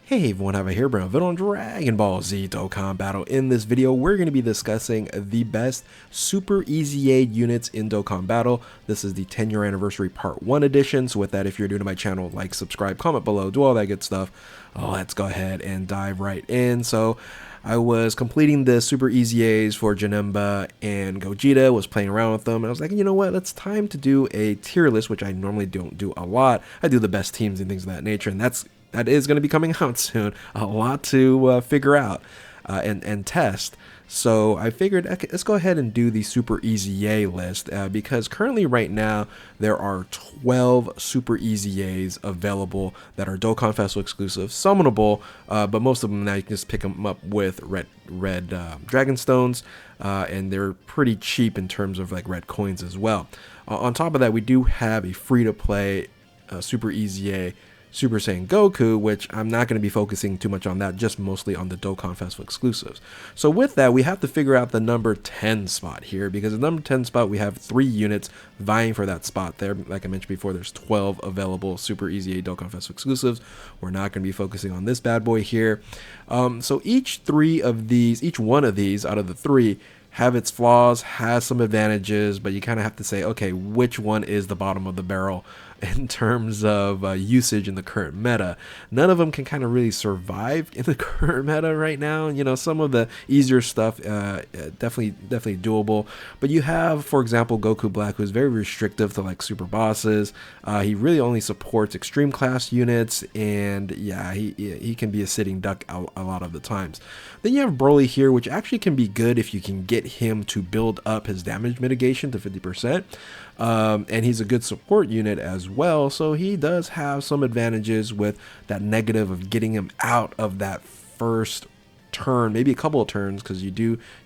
Hey everyone, have a here been a video on Dragon Ball Z Dokkan Battle. In this video, we're going to be discussing the best Super EZA units in Dokkan Battle. This is the 10-year anniversary part 1 edition. So with that, if you're new to my channel, like, subscribe, comment below, do all that good stuff. Let's go ahead and dive right in. So I was completing the Super EZAs for Janemba and Gogeta, was playing around with them, and I was like, you know what, it's time to do a tier list, which I normally don't do a lot. I do the best teams and things of that nature, and that is going to be coming out soon. A lot to figure out and test. So I figured, okay, let's go ahead and do the Super EZA list because currently right now there are 12 Super EZAs available that are Dokkan Festival exclusive, summonable, but most of them now you can just pick them up with red Dragon Stones, and they're pretty cheap in terms of like red coins as well. On top of that, we do have a free-to-play Super EZA Super Saiyan Goku, which I'm not going to be focusing too much on that, just mostly on the Dokkan Festival exclusives. So with that, we have to figure out the number 10 spot here, because the number 10 spot, we have 3 units vying for that spot there. Like I mentioned before, there's 12 available Super EZA Dokkan Festival exclusives. We're not going to be focusing on this bad boy here. So each one of these out of the 3 have its flaws, has some advantages, but you kind of have to say, okay, which one is the bottom of the barrel in terms of usage in the current meta. None of them can kind of really survive in the current meta right now. You know, some of the easier stuff definitely doable, but you have, for example, Goku Black, who's very restrictive to like super bosses. He really only supports extreme class units, and yeah, he can be a sitting duck a lot of the times. Then you have Broly here, which actually can be good if you can get him to build up his damage mitigation to 50%. And he's a good support unit as well, so he does have some advantages with that negative of getting him out of that first turn, maybe a couple of turns, because you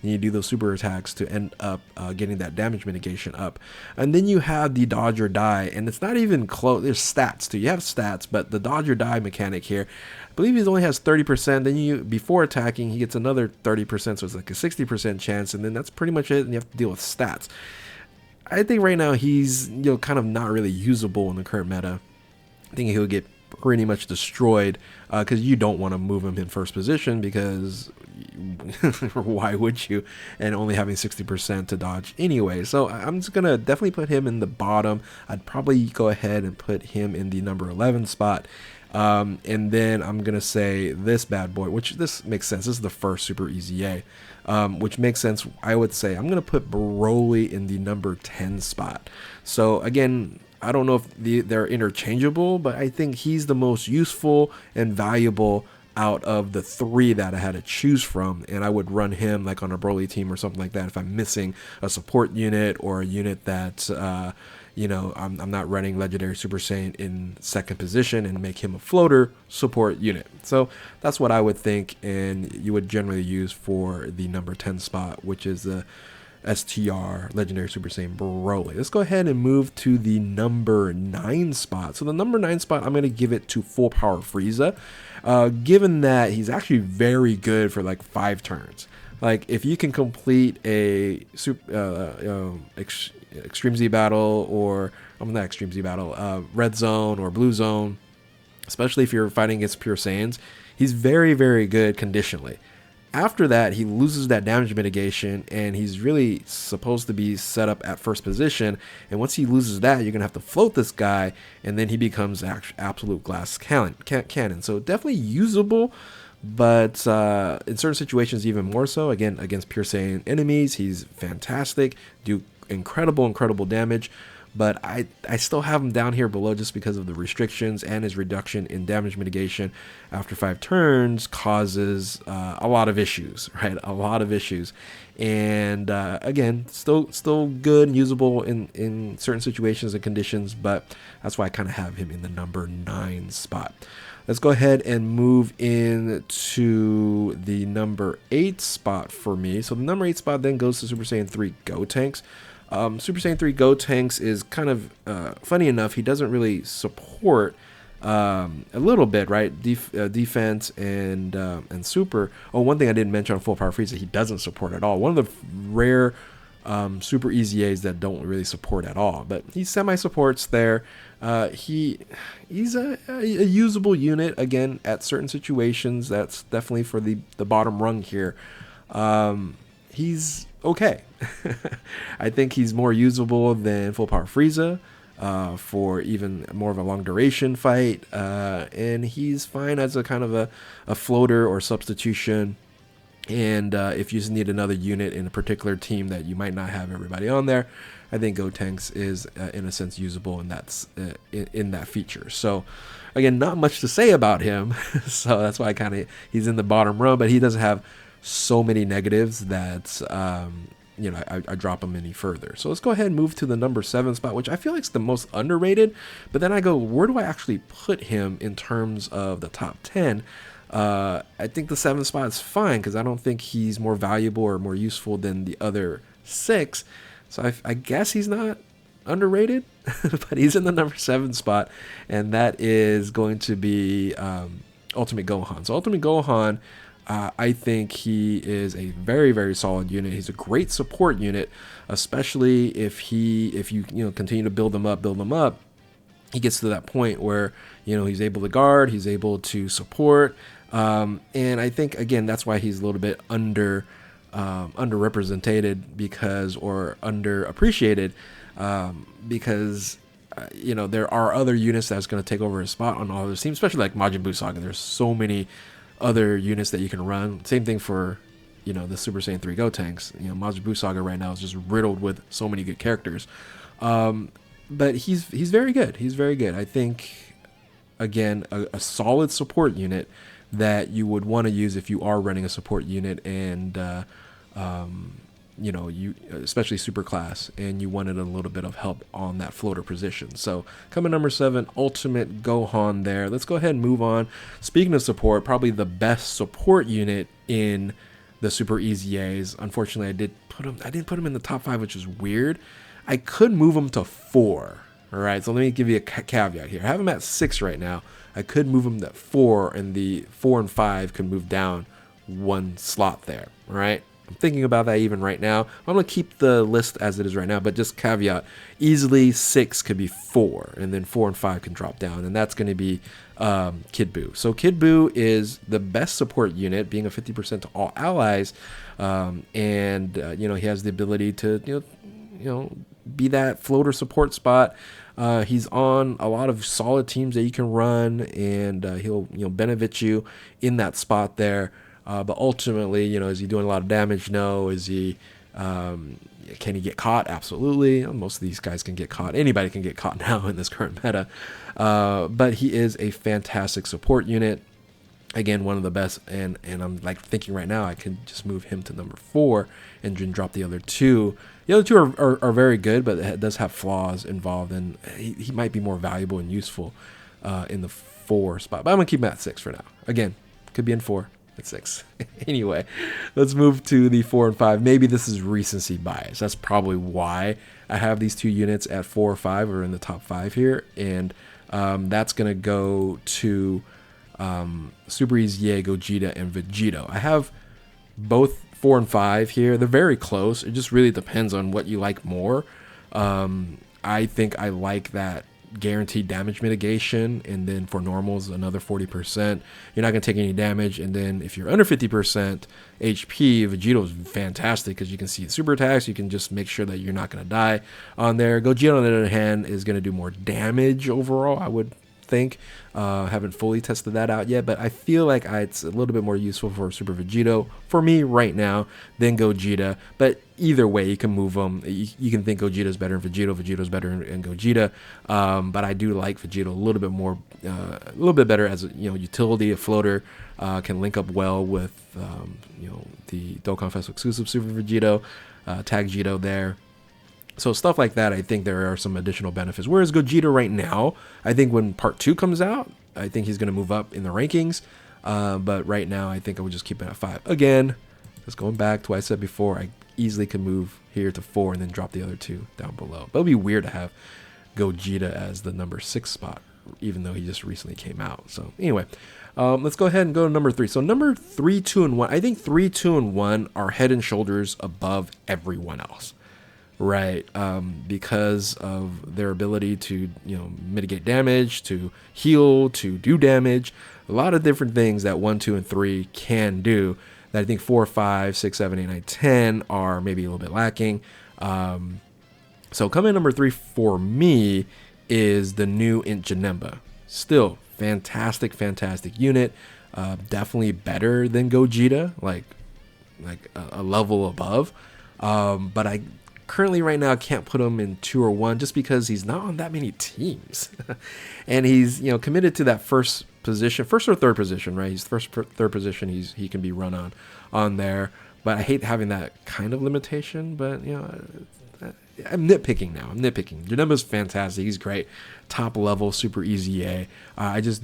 need to do those super attacks to end up getting that damage mitigation up. And then you have the dodge or die, and it's not even close. There's stats too. You have stats, but the dodge or die mechanic here, I believe he only has 30%. Then before attacking, he gets another 30%, so it's like a 60% chance, and then that's pretty much it. And you have to deal with stats. I think right now he's kind of not really usable in the current meta. I think he'll get pretty much destroyed because you don't want to move him in first position, because why would you? And only having 60% to dodge anyway. So I'm just gonna definitely put him in the bottom. I'd probably go ahead and put him in the number 11 spot. And then I'm gonna say this bad boy, which this makes sense. This is the first Super EZA, which makes sense. I would say I'm gonna put Broly in the number 10 spot. So again, I don't know if they're interchangeable, but I think he's the most useful and valuable out of the 3 that I had to choose from, and I would run him like on a Broly team or something like that if I'm missing a support unit or a unit that I'm not running Legendary Super Saiyan in second position, and make him a floater support unit. So that's what I would think, and you would generally use for the number 10 spot, which is the STR Legendary Super Saiyan Broly. Let's go ahead and move to the number 9 spot. So the number 9 spot, I'm going to give it to Full Power Frieza, given that he's actually very good for like 5 turns. Like if you can complete a Extreme Z battle, or not Extreme Z battle, Red Zone or Blue Zone, especially if you're fighting against Pure Saiyans, he's very, very good conditionally. After that, he loses that damage mitigation, and he's really supposed to be set up at first position. And once he loses that, you're going to have to float this guy, and then he becomes absolute glass cannon. So definitely usable, but in certain situations even more so. Again, against Pure Saiyan enemies, he's fantastic, do incredible damage. But I still have him down here below just because of the restrictions, and his reduction in damage mitigation after 5 turns causes a lot of issues, right? A lot of issues. And again, still good and usable in certain situations and conditions, but that's why I kind of have him in the number 9 spot. Let's go ahead and move into the number 8 spot for me. So the number 8 spot then goes to Super Saiyan 3 Gotenks. Super Saiyan 3 Gotenks is kind of funny enough. He doesn't really support a little bit, right? Defense and super. Oh, one thing I didn't mention on Full Power Frieza, he doesn't support at all. One of the rare super EZAs that don't really support at all, but he semi-supports there. He's a usable unit, again, at certain situations. That's definitely for the bottom rung here. He's okay. I think he's more usable than full power Frieza for even more of a long duration fight, and he's fine as a kind of a floater or substitution. And if you just need another unit in a particular team that you might not have everybody on there, I think Gotenks is in a sense usable, and that's in that feature. So again, not much to say about him. So that's why he's in the bottom row, but he doesn't have so many negatives that I drop him any further. So let's go ahead and move to the number 7 spot, which I feel like is the most underrated. But then I go, where do I actually put him in terms of the top 10? I think the 7th spot is fine because I don't think he's more valuable or more useful than the other 6. So I guess he's not underrated, but he's in the number 7 spot, and that is going to be Ultimate Gohan. So Ultimate Gohan, I think he is a very, very solid unit. He's a great support unit, especially if you continue to build him up. He gets to that point where he's able to guard, he's able to support, and I think again that's why he's a little bit underrepresented or underappreciated because there are other units that's going to take over his spot on all those teams, especially like Majin Buu Saga. There's so many other units that you can run. Same thing for the Super Saiyan 3 Gotenks. Majin Buu Saga right now is just riddled with so many good characters. But he's very good. He's very good. I think, again, a solid support unit that you would want to use if you are running a support unit, and you especially super class, and you wanted a little bit of help on that floater position. So coming number 7, Ultimate Gohan there. Let's go ahead and move on. Speaking of support, probably the best support unit in the Super EZAs. Unfortunately, I didn't put him in the top 5, which is weird. I could move him to 4. All right, so let me give you a caveat here. I have him at 6 right now. I could move him to 4, and the 4 and 5 could move down 1 slot there. All right, I'm thinking about that even right now. I'm going to keep the list as it is right now, but just caveat, easily 6 could be 4, and then 4 and 5 can drop down, and that's going to be Kid Buu. So Kid Buu is the best support unit, being a 50% to all allies, and he has the ability to be that floater support spot. He's on a lot of solid teams that you can run, and he'll benefit you in that spot there. But ultimately, is he doing a lot of damage? No. Is he? Can he get caught? Absolutely. Most of these guys can get caught. Anybody can get caught now in this current meta. But he is a fantastic support unit. Again, one of the best, and I'm like thinking right now I could just move him to number 4 and then drop the other 2. The other 2 are very good, but it does have flaws involved, and he might be more valuable and useful in the 4 spot. But I'm going to keep him at 6 for now. Again, could be in 4 at 6. Anyway, let's move to the 4 and 5. Maybe this is recency bias. That's probably why I have these 2 units at 4 or 5 or in the top 5 here, and that's going to go to Super EZA, Gogeta, and Vegito. I have both 4 and 5 here. They're very close. It just really depends on what you like more. I think I like that guaranteed damage mitigation, and then for normals another 40%. You're not going to take any damage, and then if you're under 50% HP, Vegito is fantastic because you can see super attacks. You can just make sure that you're not going to die on there. Gogeta, on the other hand, is going to do more damage overall, I would think. Haven't fully tested that out yet, but I feel like it's a little bit more useful for Super Vegito for me right now than Gogeta. But either way, you can move them. You can think Gogeta's better than Vegito, Vegito's better than Gogeta, but I do like Vegito a little bit more, a little bit better as a utility. A floater can link up well with the Dokkan Festival exclusive Super Vegito, Tag Jito there. So stuff like that, I think there are some additional benefits. Whereas Gogeta right now, I think when part 2 comes out, I think he's going to move up in the rankings. But right now, I think I would just keep it at 5. Again, just going back to what I said before, I easily could move here to 4 and then drop the other 2 down below. But it would be weird to have Gogeta as the number 6 spot, even though he just recently came out. So anyway, let's go ahead and go to number 3. So number 3, 2, and 1. I think 3, 2, and 1 are head and shoulders above everyone else. right? Because of their ability to, mitigate damage, to heal, to do damage, a lot of different things that 1, 2, and 3 can do. That I think 4, 5, 6, 7, 8, 9, 10 are maybe a little bit lacking. So coming number 3 for me is the new Janemba. Still fantastic unit. Definitely better than Gogeta, like a level above. But I currently right now can't put him in 2 or 1 just because he's not on that many teams. And he's, committed to that first or third position, right? He's third position. He can be run on there. But I hate having that kind of limitation. But I'm nitpicking now. Janemba's fantastic. He's great. Top level, super EZA. I just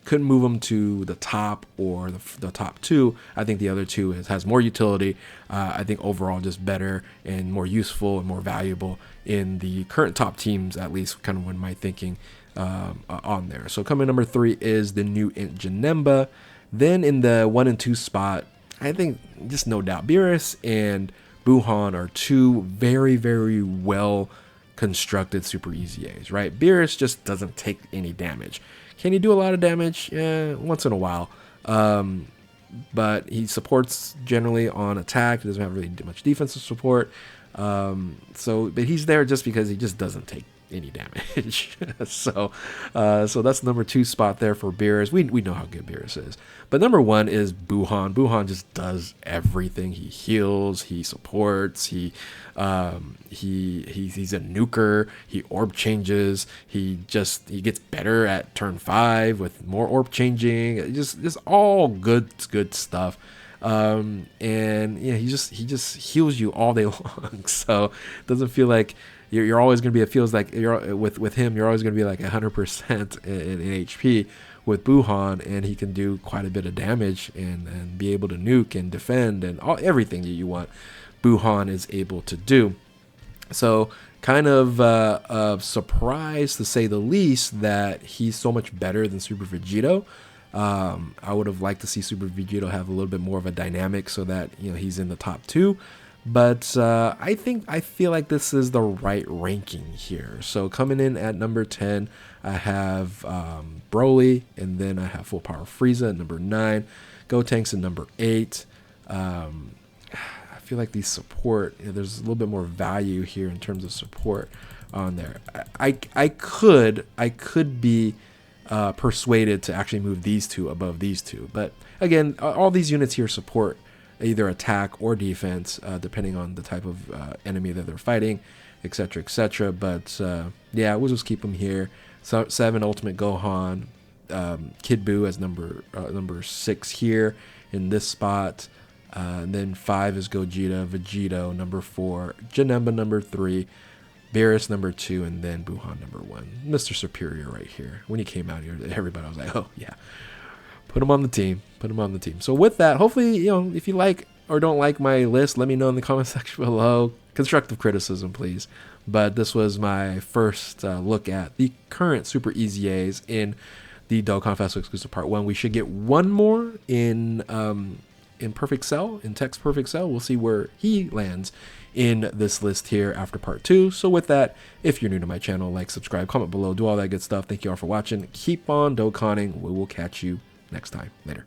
couldn't move him to the top or the top 2. I think the other 2 has more utility. I think overall just better and more useful and more valuable in the current top teams, at least kind of when my thinking on there. So coming number 3 is the new Janemba. Then in the 1 and 2 spot, I think just no doubt Beerus and Buuhan are 2 very, very well constructed super EZAs, right? Beerus just doesn't take any damage. Can he do a lot of damage? Once in a while. But he supports generally on attack. He doesn't have really much defensive support. But he's there just because he just doesn't take any damage. so that's number 2 spot there for Beerus. We know how good Beerus is. But number 1 is Buuhan. Buuhan just does everything. He heals, he supports, he's a nuker, he orb changes, he gets better at turn 5 with more orb changing. Just all good stuff. And yeah, he just heals you all day long. So it doesn't feel like you're always going to be, it feels like you're with him, you're always going to be like 100% in HP with Buuhan, and he can do quite a bit of damage and be able to nuke and defend and everything that you want Buuhan is able to do. So kind of surprised, to say the least, that he's so much better than Super Vegito. I would have liked to see Super Vegito have a little bit more of a dynamic so that he's in the top 2. But I feel like this is the right ranking here. So coming in at number 10, I have Broly, and then I have Full Power Frieza at number 9, Gotenks at number 8. I feel like these support, there's a little bit more value here in terms of support on there. I could be persuaded to actually move these 2 above these 2. But again, all these units here support either attack or defense, depending on the type of enemy that they're fighting, etc. But yeah, we'll just keep them here. So 7 Ultimate Gohan, Kid Buu as number 6 here in this spot. And then 5 is Gogeta, Vegito number 4, Janemba number 3, Beerus number 2, and then Buuhan number 1. Mr. Superior right here. When he came out here, everybody was like, oh yeah, put him on the team. So with that, hopefully, if you like or don't like my list, let me know in the comment section below. Constructive criticism, please. But this was my first look at the current Super EZAs in the Dokkan Festival exclusive part 1. We should get one more in Perfect Cell, in Text Perfect Cell. We'll see where he lands in this list here after part 2. So with that, if you're new to my channel, like, subscribe, comment below, do all that good stuff. Thank you all for watching. Keep on Dokkaning. We will catch you next time. Later.